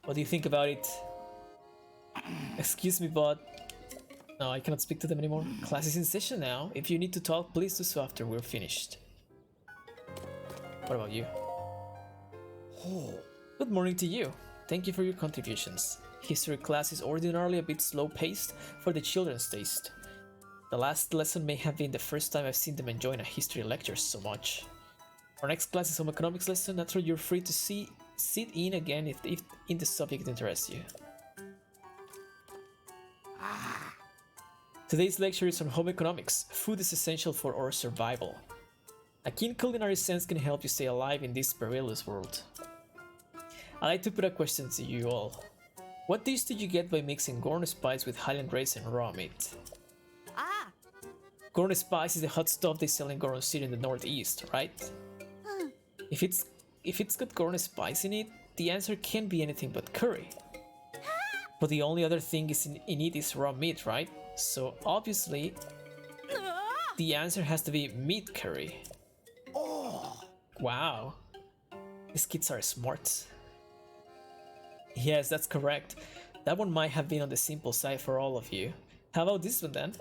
What do you think about it? Excuse me, but... No, I cannot speak to them anymore. Class is in session now. If you need to talk, please do so after we're finished. What about you? Oh. Good morning to you. Thank you for your contributions. History class is ordinarily a bit slow-paced for the children's taste. The last lesson may have been the first time I've seen them enjoying a history lecture so much. Our next class is home economics lesson. Naturally, you're free to sit in again if the subject interests you. Today's lecture is on home economics. Food is essential for our survival. A keen culinary sense can help you stay alive in this perilous world. I'd like to put a question to you all. What dish did you get by mixing corn spice with Highland rice and raw meat? Corn spice is the hot stuff they sell in Goron City in the northeast, right? If it's got corn spice in it, the answer can't be anything but curry. But the only other thing in it is raw meat, right? So obviously, the answer has to be meat curry. Wow, these kids are smart. Yes, that's correct. That one might have been on the simple side for all of you. How about this one then?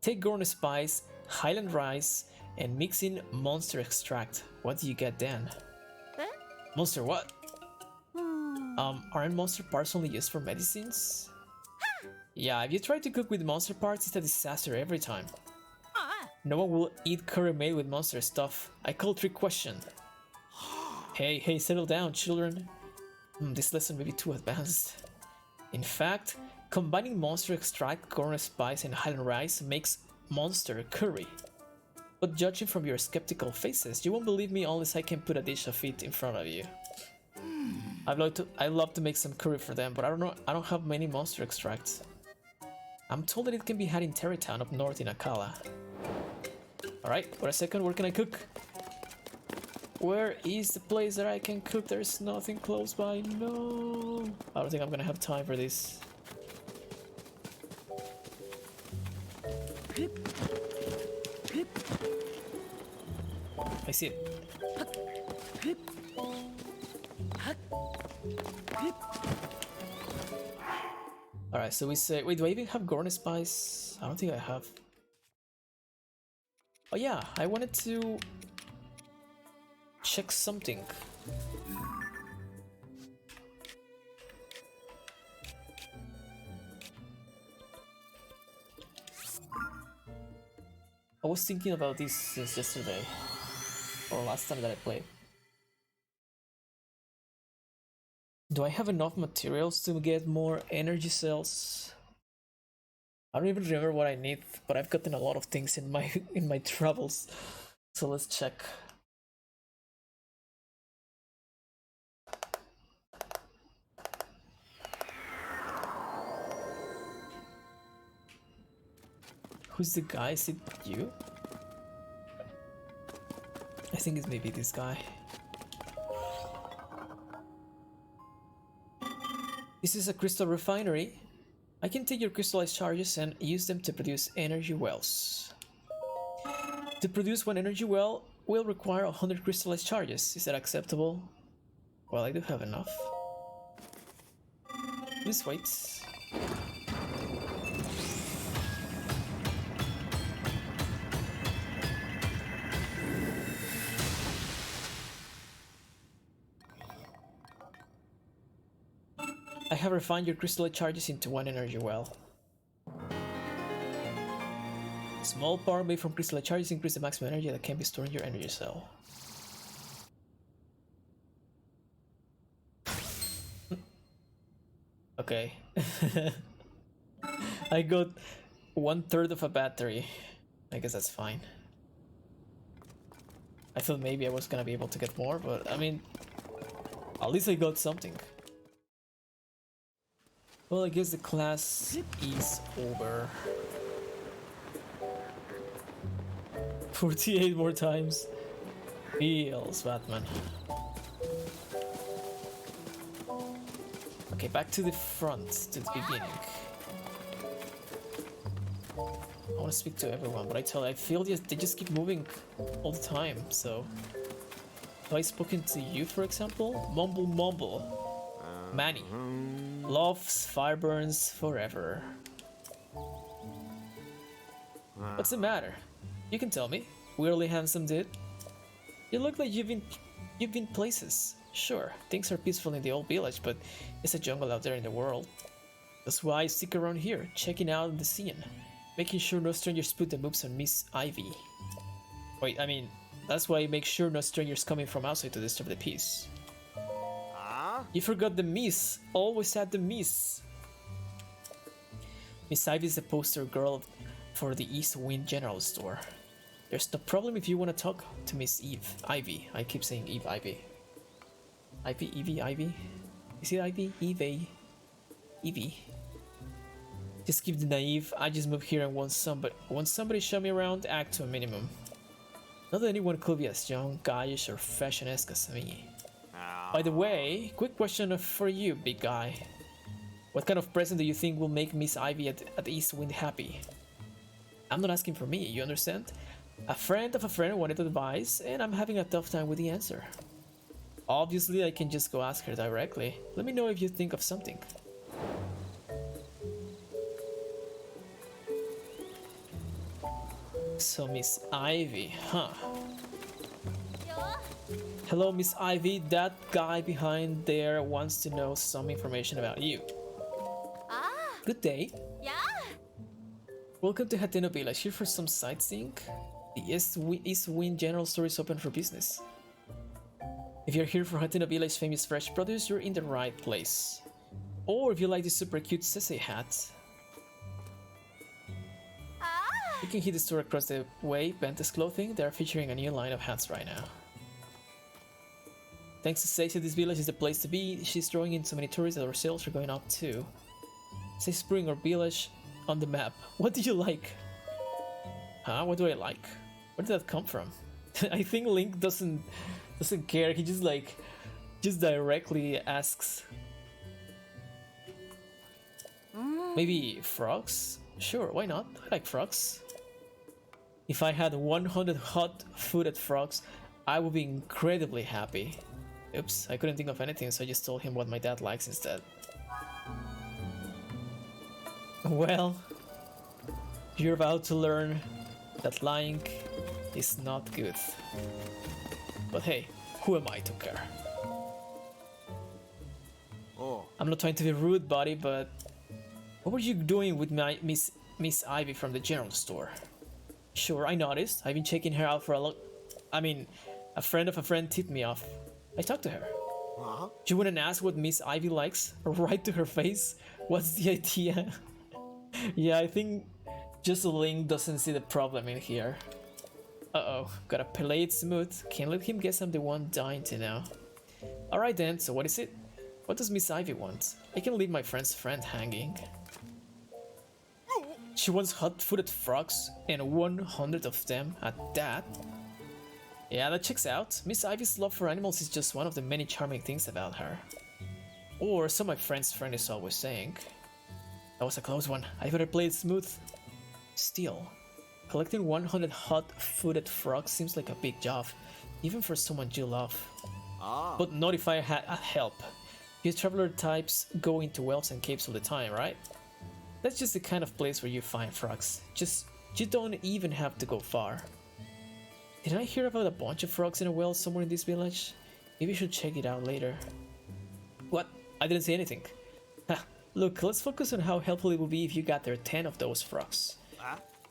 Take Goron spice, Highland rice, and mix in monster extract. What do you get then? Monster what? Aren't monster parts only used for medicines? Yeah, if you try to cook with monster parts, it's a disaster every time. No one will eat curry made with monster stuff. I call trick question. Hey, settle down, children. This lesson may be too advanced. In fact, combining monster extract, Goron spice, and Highland rice makes monster curry. But judging from your skeptical faces, you won't believe me unless I can put a dish of it in front of you. I'd love to make some curry for them, but I don't have many monster extracts. I'm told that it can be had in Terrytown up north in Akala. Alright, wait a second, where can I cook? Where is the place that I can cook? There's nothing close by, no. I don't think I'm gonna have time for this. I see it. Alright, so we say... Wait, do I even have Goron spice? I don't think I have. Oh yeah, I wanted to... check something. I was thinking about this since yesterday. Or last time that I played. Do I have enough materials to get more energy cells? I don't even remember what I need, but I've gotten a lot of things in my travels. So let's check. Who's the guy? Is it you? I think it's maybe this guy. This is a crystal refinery. I can take your crystallized charges and use them to produce energy wells. To produce one energy well will require 100 crystallized charges. Is that acceptable? Well, I do have enough. Please wait. I have refined your crystallite charges into one energy well. Small power made from crystallite charges increase the maximum energy that can be stored in your energy cell. Okay. I got 1/3 of a battery. I guess that's fine. I thought maybe I was gonna be able to get more, but I mean, at least I got something. Well, I guess the class is over. 48 more times. Feels Batman. Okay, back to the front, to the beginning. I want to speak to everyone, but I feel they just keep moving all the time, so... Have I spoken to you, for example? Mumble mumble. Manny. Loves fire burns forever. What's the matter? You can tell me. Weirdly handsome dude. You look like you've been places. Sure, things are peaceful in the old village, but it's a jungle out there in the world. That's why I stick around here, checking out the scene, making sure no strangers put the moves on Miss Ivy. Wait, I mean, that's why I make sure no strangers coming from outside to disturb the peace. You forgot the Miss. Always had the Miss. Miss Ivy is the poster girl for the East Wind General Store. There's no problem if you want to talk to Miss Ivy. I keep saying Ivy. Ivy? Is it Ivy? Evie. Just keep the naive. I just moved here and want somebody show me around, act to a minimum. Not that anyone could be as young, guyish, or fashion-esque as me. By the way, quick question for you, big guy. What kind of present do you think will make Miss Ivy at East Wind happy? I'm not asking for me, you understand? A friend of a friend wanted advice, and I'm having a tough time with the answer. Obviously, I can just go ask her directly. Let me know if you think of something. So, Miss Ivy, huh? Hello, Miss Ivy. That guy behind there wants to know some information about you. Good day. Welcome to Hateno Village. Here for some sightseeing. The East Wind General Store is open for business. If you're here for Hateno Village famous fresh produce, you're in the right place. Or if you like this super cute sensei hat, you can hit the store across the way, Bentes Clothing. They are featuring a new line of hats right now. Thanks to Stacey, this village is the place to be. She's drawing in so many tourists that our sales are going up too. Say spring or village on the map. What do you like? Huh? What do I like? Where did that come from? I think Link doesn't care. He just directly asks. Maybe frogs? Sure, why not? I like frogs. If I had 100 hot-footed frogs, I would be incredibly happy. Oops, I couldn't think of anything, so I just told him what my dad likes instead. Well, you're about to learn that lying is not good. But hey, who am I to care? I'm not trying to be rude, buddy, but what were you doing with my Miss Ivy from the general store? Sure, I noticed. I've been checking her out for a lot. I mean, a friend of a friend tipped me off. I talked to her. You wouldn't ask what Miss Ivy likes? Right to her face? What's the idea? Yeah, I think just Link doesn't see the problem in here. Uh-oh, gotta play it smooth. Can't let him guess I'm the one dying to know. Alright then, so what is it? What does Miss Ivy want? I can leave my friend's friend hanging. She wants hot-footed frogs, and 100 of them at that. Yeah, that checks out. Miss Ivy's love for animals is just one of the many charming things about her. Or so my friend's friend is always saying. That was a close one. I better play it smooth. Still, collecting 100 hot-footed frogs seems like a big job, even for someone you love. But not if I had help. You traveler types go into wells and caves all the time, right? That's just the kind of place where you find frogs. You don't even have to go far. Did I hear about a bunch of frogs in a well somewhere in this village? Maybe I should check it out later. What? I didn't say anything. Look, let's focus on how helpful it would be if you got there 10 of those frogs.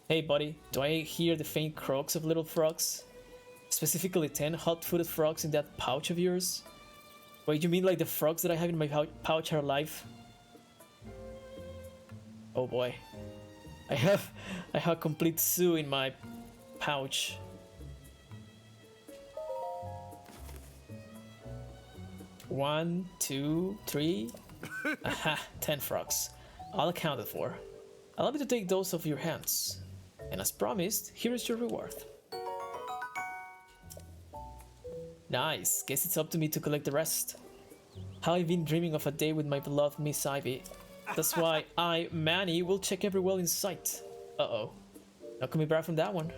Hey buddy, do I hear the faint croaks of little frogs? Specifically 10 hot-footed frogs in that pouch of yours? Wait, you mean like the frogs that I have in my pouch are alive? Oh boy. I have a complete zoo in my pouch. One, two, three. Aha, 10 frogs. All accounted for. Allow me to take those off your hands. And as promised, here is your reward. Nice, guess it's up to me to collect the rest. How I've been dreaming of a day with my beloved Miss Ivy. That's why I, Manny, will check every well in sight. Uh-oh. Not coming back from that one.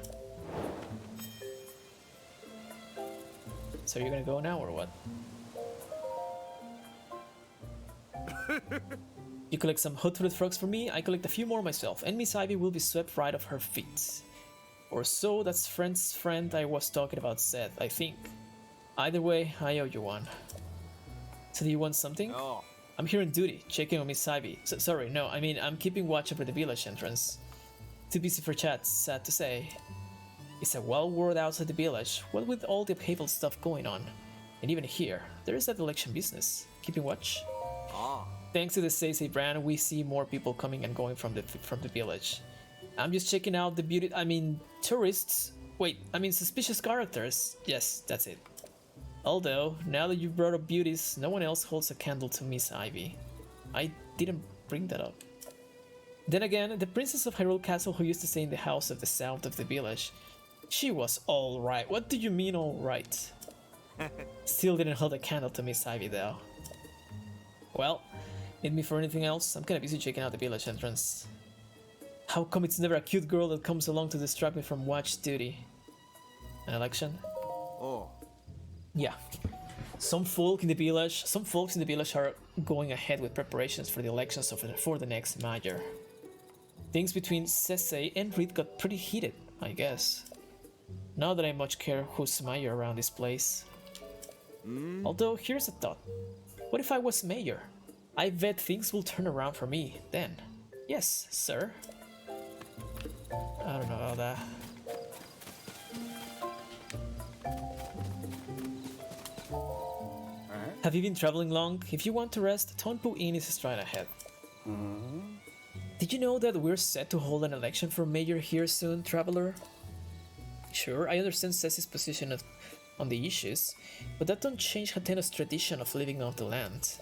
So you're gonna go now or what? You collect some hot-footed frogs for me, I collect a few more myself, and Miss Ivy will be swept right off her feet. Or so that's friend's friend I was talking about said, I think. Either way, I owe you one. So do you want something? Oh. I'm here on duty, checking on Miss Ivy. Sorry, no, I mean, I'm keeping watch over the village entrance. Too busy for chats, sad to say. It's a wild world outside the village, what with all the upheaval stuff going on. And even here, there is that election business. Keeping watch? Ah. Thanks to the Seisei brand, we see more people coming and going from the village. I'm just checking out the beauty. I mean, tourists. Wait, I mean suspicious characters. Yes, that's it. Although, now that you've brought up beauties, no one else holds a candle to Miss Ivy. I didn't bring that up. Then again, the Princess of Hyrule Castle who used to stay in the house of the south of the village, she was alright. What do you mean alright? Still didn't hold a candle to Miss Ivy though. Well, need me for anything else? I'm kinda busy checking out the village entrance. How come it's never a cute girl that comes along to distract me from watch duty? An election? Oh. Yeah. Some folks in the village are going ahead with preparations for the elections for the next mayor. Things between Sesei and Reed got pretty heated, I guess. Not that I much care who's mayor around this place. Although, here's a thought. What if I was mayor? I bet things will turn around for me then. Yes, sir. I don't know about that. Have you been traveling long? If you want to rest, Tonpu Inn is straight ahead. Did you know that we're set to hold an election for mayor here soon, traveler? Sure, I understand Ceci's position on the issues, but that don't change Hatena's tradition of living off the land.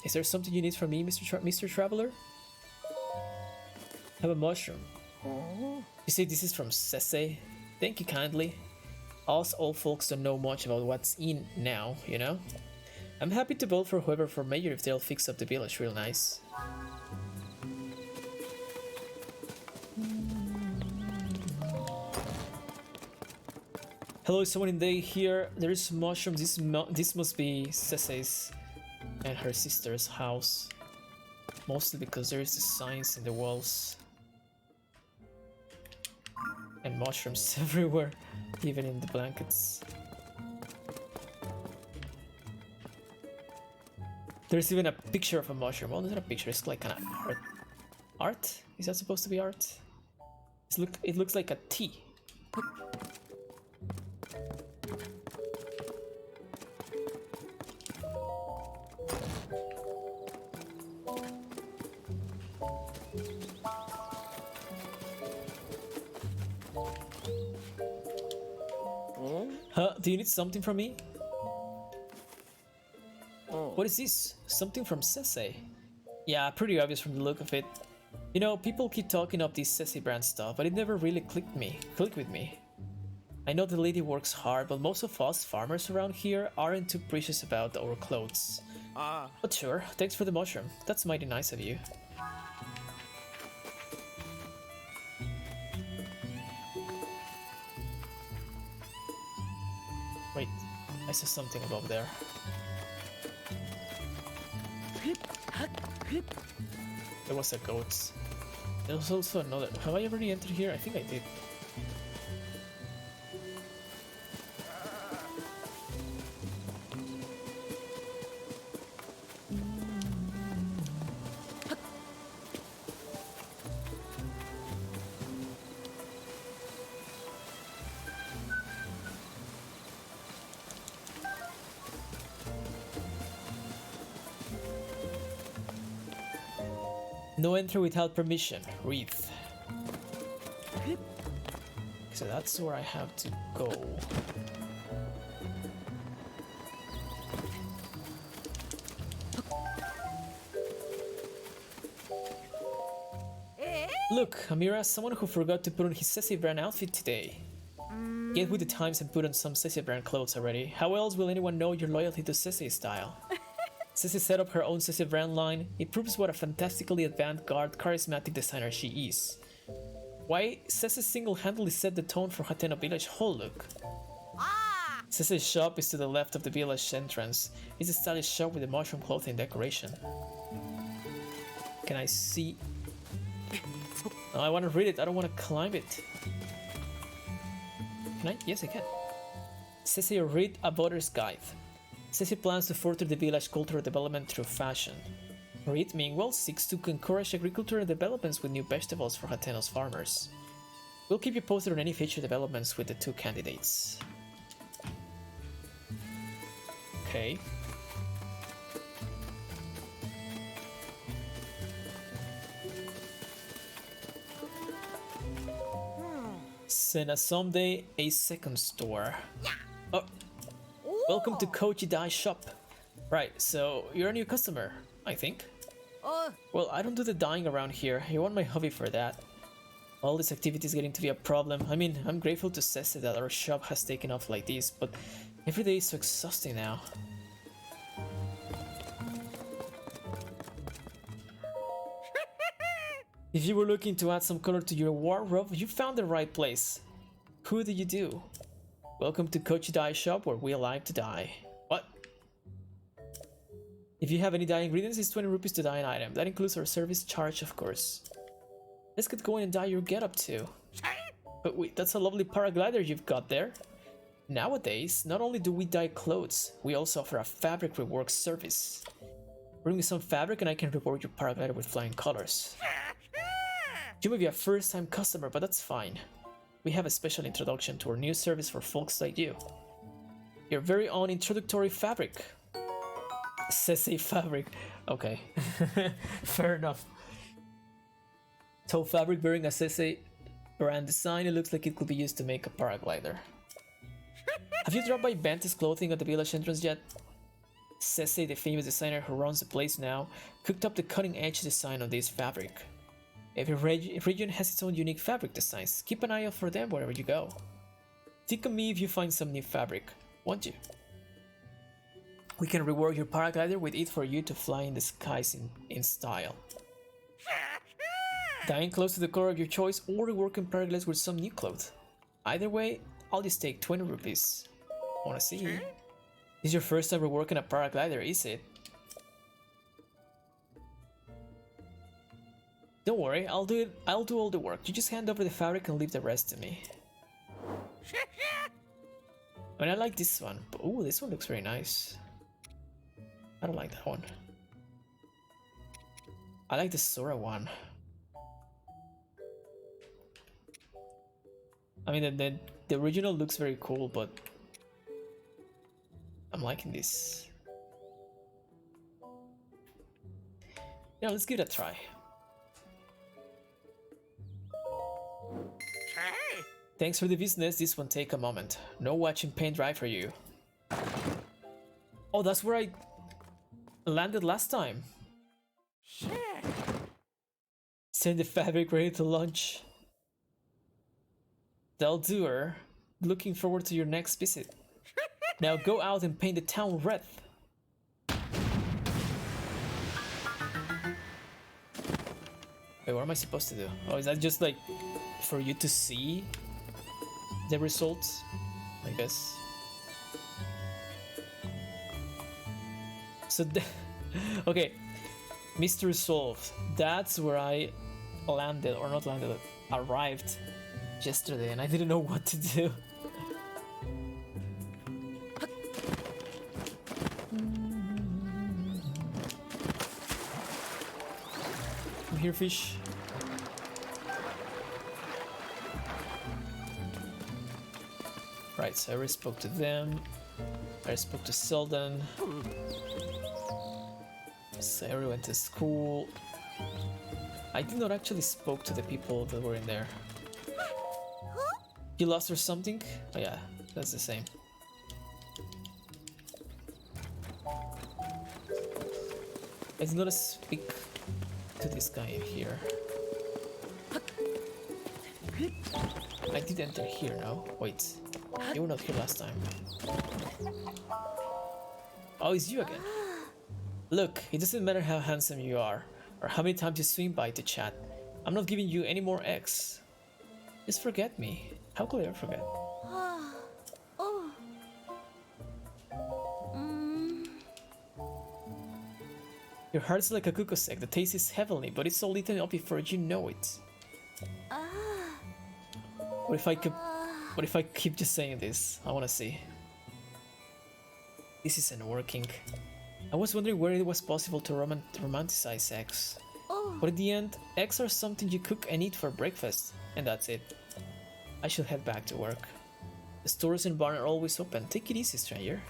Is there something you need from me, Mr. Traveler? Have a mushroom. You see, this is from Sese. Thank you kindly. Us old folks don't know much about what's in now, you know? I'm happy to vote for whoever for mayor if they'll fix up the village real nice. Hello, is someone in day here? There is mushrooms. This must be Sese's and her sister's house. Mostly because there is the signs in the walls. And mushrooms everywhere, even in the blankets. There's even a picture of a mushroom. Oh, there's not a picture, it's like kind of art. Art? Is that supposed to be art? It looks like a T. Huh? Do you need something from me? What is this? Something from Sese? Yeah, pretty obvious from the look of it. You know, people keep talking up this Sese brand stuff, but it never really clicked with me. I know the lady works hard, but most of us farmers around here aren't too precious about our clothes. But sure, thanks for the mushroom. That's mighty nice of you. Wait, I saw something above there. There was a goat. There was also another. Have I already entered here? I think I did. No entry without permission. Wreath. So that's where I have to go. Look, Amira, someone who forgot to put on his Sesi brand outfit today. Get with the times and put on some Sesi brand clothes already. How else will anyone know your loyalty to Sesi style? Sesi set up her own Sesi brand line. It proves what a fantastically avant-garde, charismatic designer she is. Why, Sesi single-handedly set the tone for Hateno Village whole look. Sissy's shop is to the left of the village entrance. It's a stylish shop with a mushroom clothing decoration. Can I see? No, I want to read it. I don't want to climb it. Can I? Yes, I can. Sissy, read a voter's guide. Sissy plans to further the village cultural development through fashion. Reed, meanwhile, seeks to encourage agricultural developments with new vegetables for Hatenos farmers. We'll keep you posted on any future developments with the two candidates. Okay. Sena someday a second store. Oh, welcome to Koji Dai shop. Right, so you're a new customer, I think. Well, I don't do the dyeing around here. You want my hobby for that. All this activity is getting to be a problem. I mean, I'm grateful to Ceci that our shop has taken off like this, but every day is so exhausting now. If you were looking to add some color to your wardrobe, you found the right place. Who do you do? Welcome to Kochi Dye Shop, where we like to dye. What? If you have any dye ingredients, it's 20 rupees to dye an item. That includes our service charge, of course. Let's get going and dye your getup too. But wait, that's a lovely paraglider you've got there. Nowadays, not only do we dye clothes, we also offer a fabric rework service. Bring me some fabric and I can reward your paraglider with flying colors. You may be a first-time customer, but that's fine. We have a special introduction to our new service for folks like you. Your very own introductory fabric. Sese fabric. Okay. Fair enough. Toe fabric bearing a Sese brand design. It looks like it could be used to make a paraglider. Have you dropped by Bante's clothing at the village entrance yet? Sese, the famous designer who runs the place now, cooked up the cutting-edge design of this fabric. Every region has its own unique fabric designs. Keep an eye out for them wherever you go. Think of me if you find some new fabric, won't you? We can reward your paraglider with it for you to fly in the skies in style. Dyeing clothes to the color of your choice or reworking paragliders with some new clothes. Either way, I'll just take 20 rupees. Wanna see? This is your first time reworking a paraglider, is it? Don't worry, I'll do all the work. You just hand over the fabric and leave the rest to me. I mean, I like this one. Oh, this one looks very nice. I don't like that one. I like the Sora one. I mean, the original looks very cool, but I'm liking this. Yeah, let's give it a try. Thanks for the business, this won't take a moment. No watching paint dry for you. Oh, that's where I landed last time. Send the fabric ready to launch. That'll do her. Looking forward to your next visit. Now go out and paint the town red. Wait, what am I supposed to do? Oh, is that just like for you to see the results? I guess. So, okay, mystery solved. That's where I landed, or not landed, arrived yesterday, and I didn't know what to do. Come here, fish. Right, so I already spoke to them. I spoke to Zelda. Sayori went to school. I did not actually spoke to the people that were in there. You lost or something? Oh yeah, that's the same. I did not speak to this guy in here. I did enter here, no? Wait, you were not here last time. Oh, it's you again. Look, it doesn't matter how handsome you are, or how many times you swing by to chat. I'm not giving you any more X. Just forget me. How could I ever forget? Your heart's like a cuckoo-egg. The taste is heavenly, but it's all eaten up before you know it. What if I could... What if I keep just saying this? I wanna see. This isn't working. I was wondering where it was possible to romanticize eggs. But in the end, eggs are something you cook and eat for breakfast, and that's it. I should head back to work. The stores and barn are always open. Take it easy, stranger.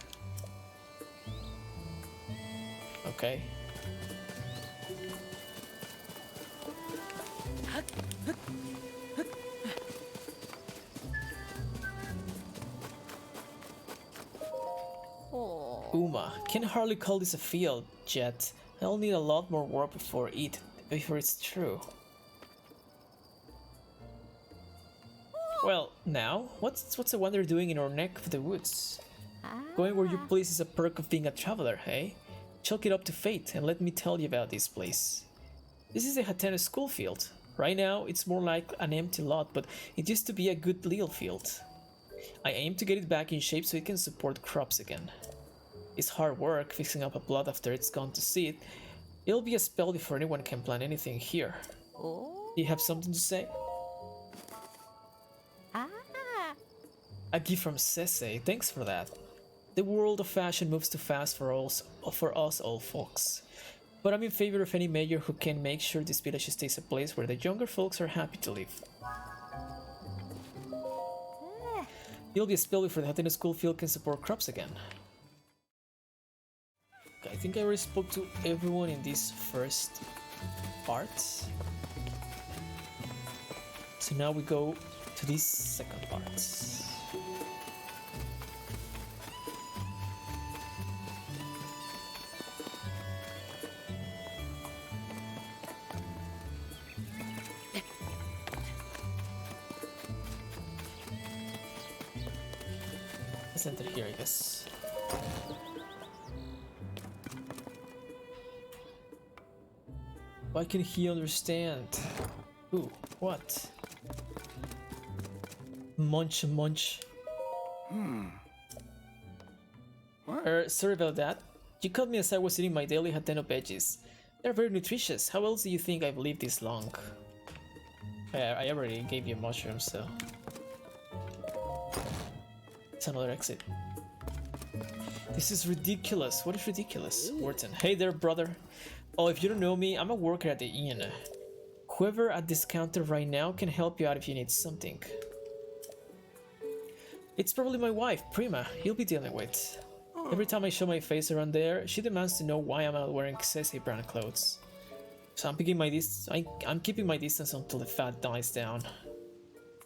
Okay. Uma, can hardly call this a field yet. I'll need a lot more work before it's true. Well, now, what's the wonder doing in our neck of the woods? Going where you please is a perk of being a traveler, hey? Chalk it up to fate and let me tell you about this place. This is the Hateno school field. Right now, it's more like an empty lot, but it used to be a good little field. I aim to get it back in shape so it can support crops again. It's hard work fixing up a plot after it's gone to seed. It'll be a spell before anyone can plant anything here. Do you have something to say? A gift from Sese, thanks for that. The world of fashion moves too fast for us old folks. But I'm in favor of any mayor who can make sure this village stays a place where the younger folks are happy to live. It'll be a spell before the Hateno school field can support crops again. I think I already spoke to everyone in this first part. So now we go to this second part. Let's enter here, I guess. Why can he understand? Ooh, what? Munch, munch. Sorry about that. You caught me as I was eating my daily Hateno veggies. They're very nutritious. How else do you think I've lived this long? I already gave you mushrooms, so... It's another exit. This is ridiculous. What is ridiculous? Wharton. Hey there, brother. Oh, if you don't know me, I'm a worker at the inn. Whoever at this counter right now can help you out if you need something. It's probably my wife, Prima, you'll be dealing with. Every time I show my face around there, she demands to know why I'm not wearing Sese brand clothes. So I'm keeping my distance until the fat dies down.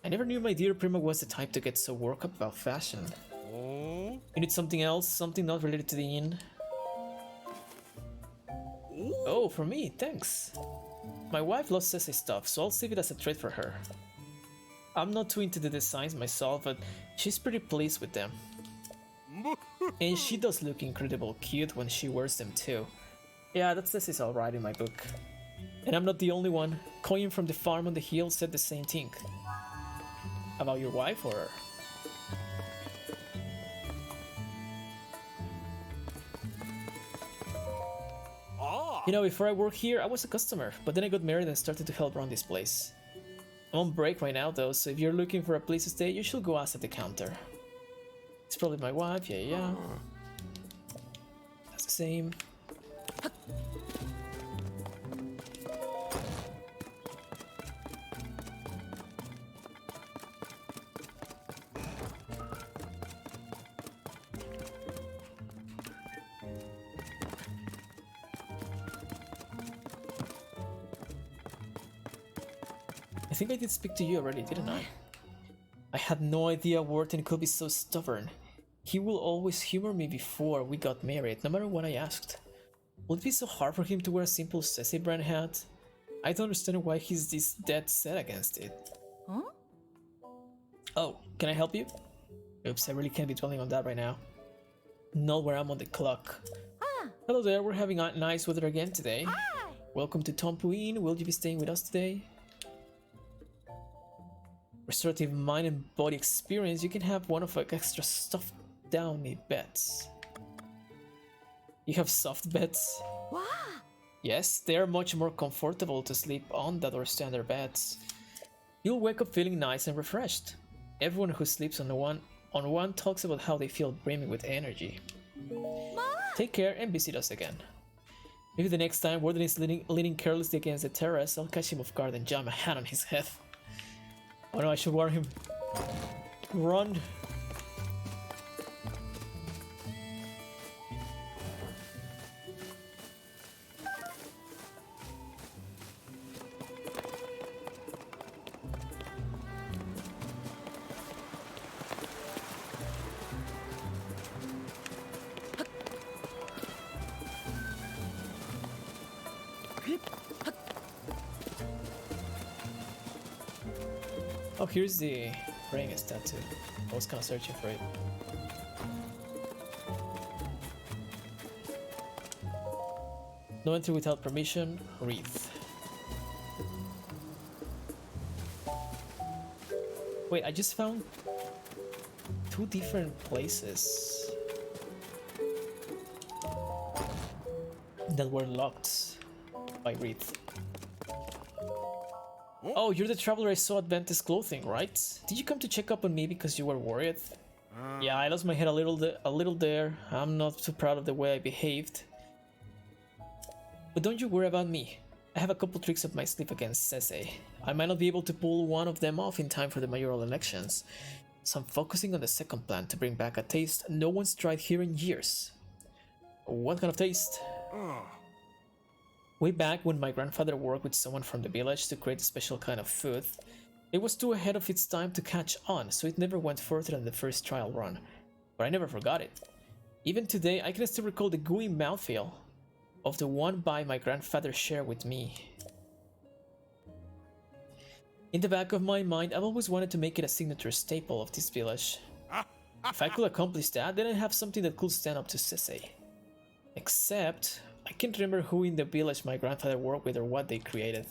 I never knew my dear Prima was the type to get so worked up about fashion. You need something else? Something not related to the inn? Oh, for me, thanks. My wife loves Sese stuff, so I'll save it as a treat for her. I'm not too into the designs myself, but she's pretty pleased with them. And she does look incredibly cute when she wears them too. Yeah, that Sese's alright in my book. And I'm not the only one. Coin from the farm on the hill said the same thing. About your wife, or...? You know, before I worked here, I was a customer, but then I got married and started to help run this place. I'm on break right now though, so if you're looking for a place to stay, you should go ask at the counter. It's probably my wife, yeah. That's the same. I think I did speak to you already, didn't I? I had no idea Wharton could be so stubborn. He will always humor me before we got married, no matter what I asked. Would it be so hard for him to wear a simple Sese brand hat? I don't understand why he's this dead set against it. Huh? Oh, can I help you? Oops, I really can't be dwelling on that right now. Not where I'm on the clock. Hello there, we're having a nice weather again today. Welcome to Tompu Inn, will you be staying with us today? Restorative mind and body experience, you can have one of like extra stuffed downy beds. You have soft beds? Yes, they are much more comfortable to sleep on than our standard beds. You'll wake up feeling nice and refreshed. Everyone who sleeps on one talks about how they feel brimming with energy. Take care and visit us again. Maybe the next time Warden is leaning carelessly against the terrace, I'll catch him off guard and jam a hand on his head. Oh no, I should warn him. Run! Oh, here's the praying statue. I was kind of searching for it. No entry without permission. Wreath. Wait, I just found two different places that were locked by Wreath. Oh, you're the traveler I saw at Ventus Clothing, right? Did you come to check up on me because you were worried? Yeah, I lost my head a little there. I'm not too proud of the way I behaved. But don't you worry about me. I have a couple tricks up my sleeve against Sese. I might not be able to pull one of them off in time for the mayoral elections, so I'm focusing on the second plan to bring back a taste no one's tried here in years. What kind of taste? Way back when my grandfather worked with someone from the village to create a special kind of food, it was too ahead of its time to catch on, so it never went further than the first trial run. But I never forgot it. Even today, I can still recall the gooey mouthfeel of the one bite my grandfather shared with me. In the back of my mind, I've always wanted to make it a signature staple of this village. If I could accomplish that, then I'd have something that could stand up to Sese. Except, I can't remember who in the village my grandfather worked with or what they created.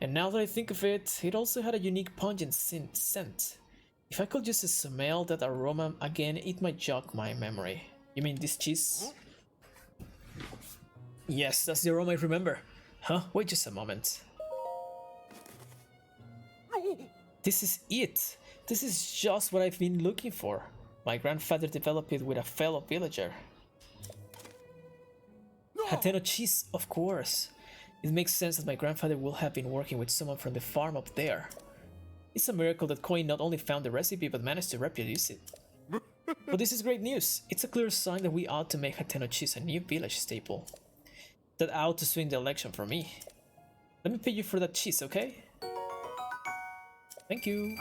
And now that I think of it, it also had a unique pungent scent. If I could just smell that aroma again, it might jog my memory. You mean this cheese? Yes, that's the aroma I remember. Huh? Wait just a moment. This is it! This is just what I've been looking for. My grandfather developed it with a fellow villager. Hateno cheese, of course. It makes sense that my grandfather will have been working with someone from the farm up there. It's a miracle that Koin not only found the recipe but managed to reproduce it. But this is great news. It's a clear sign that we ought to make Hateno cheese a new village staple. That ought to swing the election for me. Let me pay you for that cheese, okay? Thank you.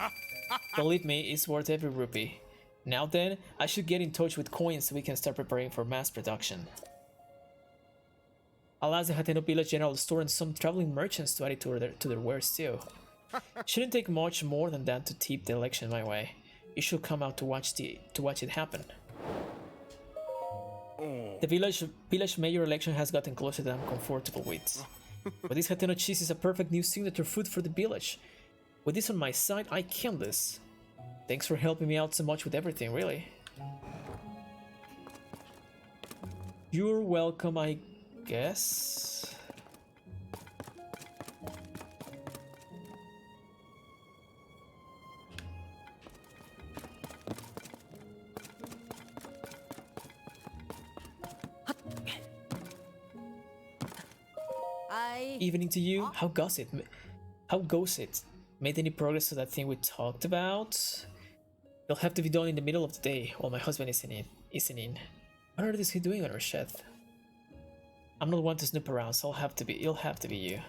Believe me, it's worth every rupee. Now then, I should get in touch with Koin so we can start preparing for mass production. I'll ask the Hateno Village General Store and some traveling merchants to add it to their wares too. Shouldn't take much more than that to tip the election my way. You should come out to watch it happen. The village mayor election has gotten closer than I'm comfortable with. But this Hateno cheese is a perfect new signature food for the village. With this on my side, I can't lose. Thanks for helping me out so much with everything, really. You're welcome, I guess. Evening to you. How goes it? How goes it? Made any progress to that thing we talked about? It'll have to be done in the middle of the day while my husband isn't in. What on earth is he doing on our shed? I'm not one to snoop around, so it'll have to be you.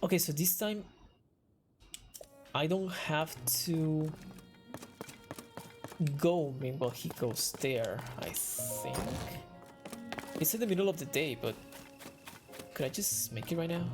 Okay, so this time I don't have to go while he goes there, I think. It's in the middle of the day, but could I just make it right now?